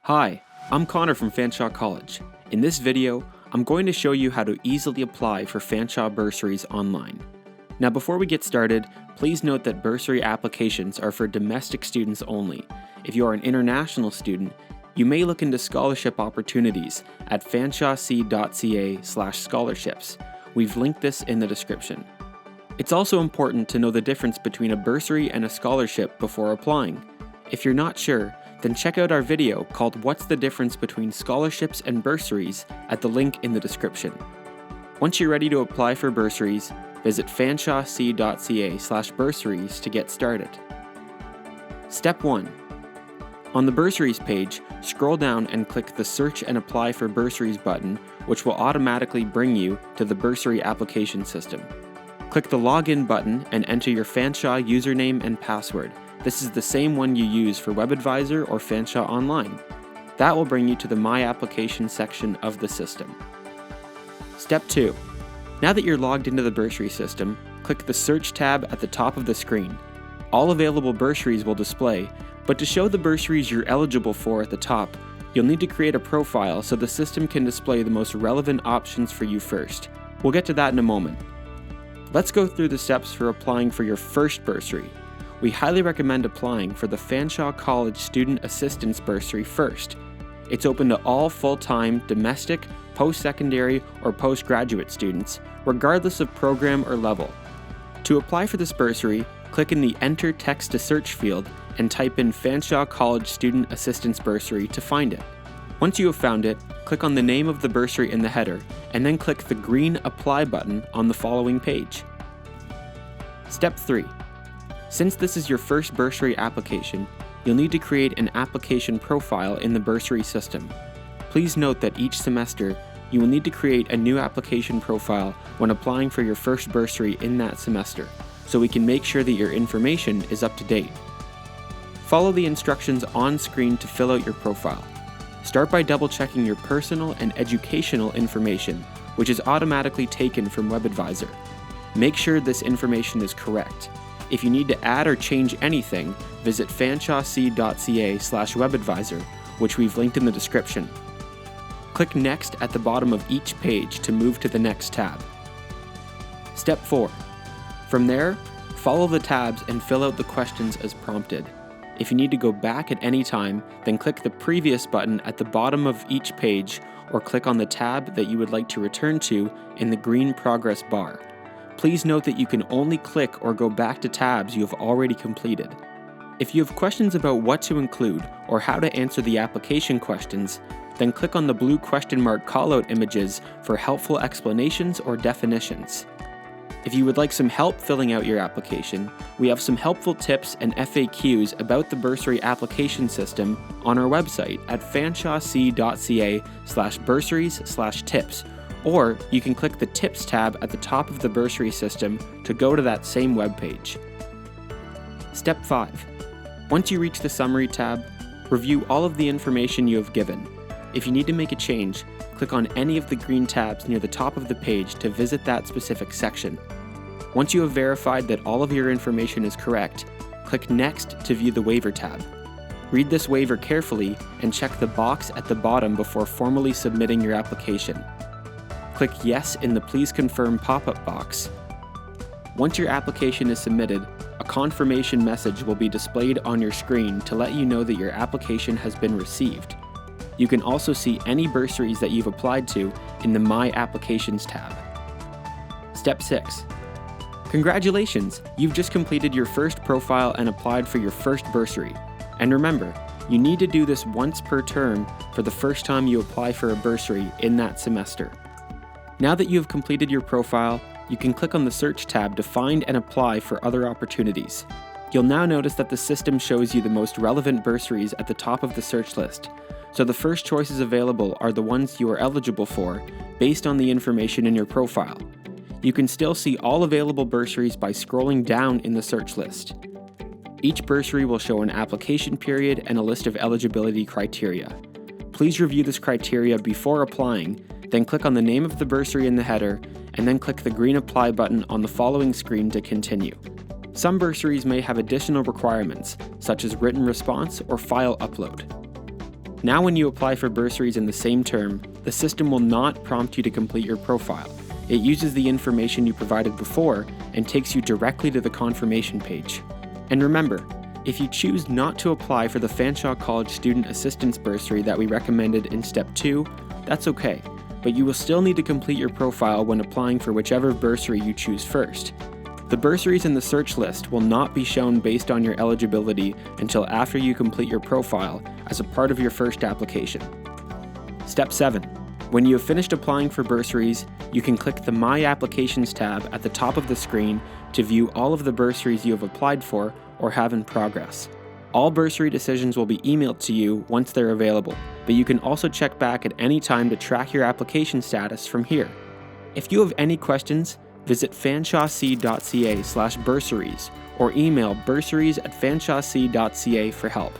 Hi, I'm Connor from Fanshawe College. In this video, I'm going to show you how to easily apply for Fanshawe bursaries online. Now before we get started, please note that bursary applications are for domestic students only. If you are an international student, you may look into scholarship opportunities at fanshawec.ca/scholarships. We've linked this in the description. It's also important to know the difference between a bursary and a scholarship before applying. If you're not sure, then check out our video called What's the Difference Between Scholarships and Bursaries at the link in the description. Once you're ready to apply for bursaries, visit fanshawec.ca/bursaries to get started. Step 1. On the bursaries page, scroll down and click the Search and Apply for Bursaries button, which will automatically bring you to the bursary application system. Click the Login button and enter your Fanshawe username and password. This is the same one you use for WebAdvisor or Fanshawe Online. That will bring you to the My Application section of the system. Step 2. Now that you're logged into the bursary system, click the Search tab at the top of the screen. All available bursaries will display, but to show the bursaries you're eligible for at the top, you'll need to create a profile so the system can display the most relevant options for you first. We'll get to that in a moment. Let's go through the steps for applying for your first bursary. We highly recommend applying for the Fanshawe College Student Assistance Bursary first. It's open to all full-time, domestic, post-secondary, or postgraduate students, regardless of program or level. To apply for this bursary, click in the Enter Text to Search field and type in Fanshawe College Student Assistance Bursary to find it. Once you have found it, click on the name of the bursary in the header, and then click the green Apply button on the following page. Step 3. Since this is your first bursary application, you'll need to create an application profile in the bursary system. Please note that each semester, you will need to create a new application profile when applying for your first bursary in that semester, so we can make sure that your information is up to date. Follow the instructions on screen to fill out your profile. Start by double-checking your personal and educational information, which is automatically taken from WebAdvisor. Make sure this information is correct. If you need to add or change anything, visit fanshawec.ca/webadvisor, which we've linked in the description. Click Next at the bottom of each page to move to the next tab. Step 4. From there, follow the tabs and fill out the questions as prompted. If you need to go back at any time, then click the Previous button at the bottom of each page or click on the tab that you would like to return to in the green progress bar. Please note that you can only click or go back to tabs you have already completed. If you have questions about what to include or how to answer the application questions, then click on the blue question mark callout images for helpful explanations or definitions. If you would like some help filling out your application, we have some helpful tips and FAQs about the bursary application system on our website at fanshawec.ca/bursaries/tips, or you can click the Tips tab at the top of the bursary system to go to that same webpage. Step 5. Once you reach the Summary tab, review all of the information you have given. If you need to make a change, click on any of the green tabs near the top of the page to visit that specific section. Once you have verified that all of your information is correct, click Next to view the Waiver tab. Read this waiver carefully and check the box at the bottom before formally submitting your application. Click Yes in the Please Confirm pop-up box. Once your application is submitted, a confirmation message will be displayed on your screen to let you know that your application has been received. You can also see any bursaries that you've applied to in the My Applications tab. Step 6. Congratulations! You've just completed your first profile and applied for your first bursary. And remember, you need to do this once per term for the first time you apply for a bursary in that semester. Now that you have completed your profile, you can click on the Search tab to find and apply for other opportunities. You'll now notice that the system shows you the most relevant bursaries at the top of the search list, so the first choices available are the ones you are eligible for based on the information in your profile. You can still see all available bursaries by scrolling down in the search list. Each bursary will show an application period and a list of eligibility criteria. Please review this criteria before applying, then click on the name of the bursary in the header, and then click the green Apply button on the following screen to continue. Some bursaries may have additional requirements, such as written response or file upload. Now when you apply for bursaries in the same term, the system will not prompt you to complete your profile. It uses the information you provided before and takes you directly to the confirmation page. And remember, if you choose not to apply for the Fanshawe College Student Assistance Bursary that we recommended in Step 2, that's okay, but you will still need to complete your profile when applying for whichever bursary you choose first. The bursaries in the search list will not be shown based on your eligibility until after you complete your profile as a part of your first application. Step 7. When you have finished applying for bursaries, you can click the My Applications tab at the top of the screen to view all of the bursaries you have applied for or have in progress. All bursary decisions will be emailed to you once they're available, but you can also check back at any time to track your application status from here. If you have any questions, visit fanshawec.ca/bursaries or email bursaries@fanshawec.ca for help.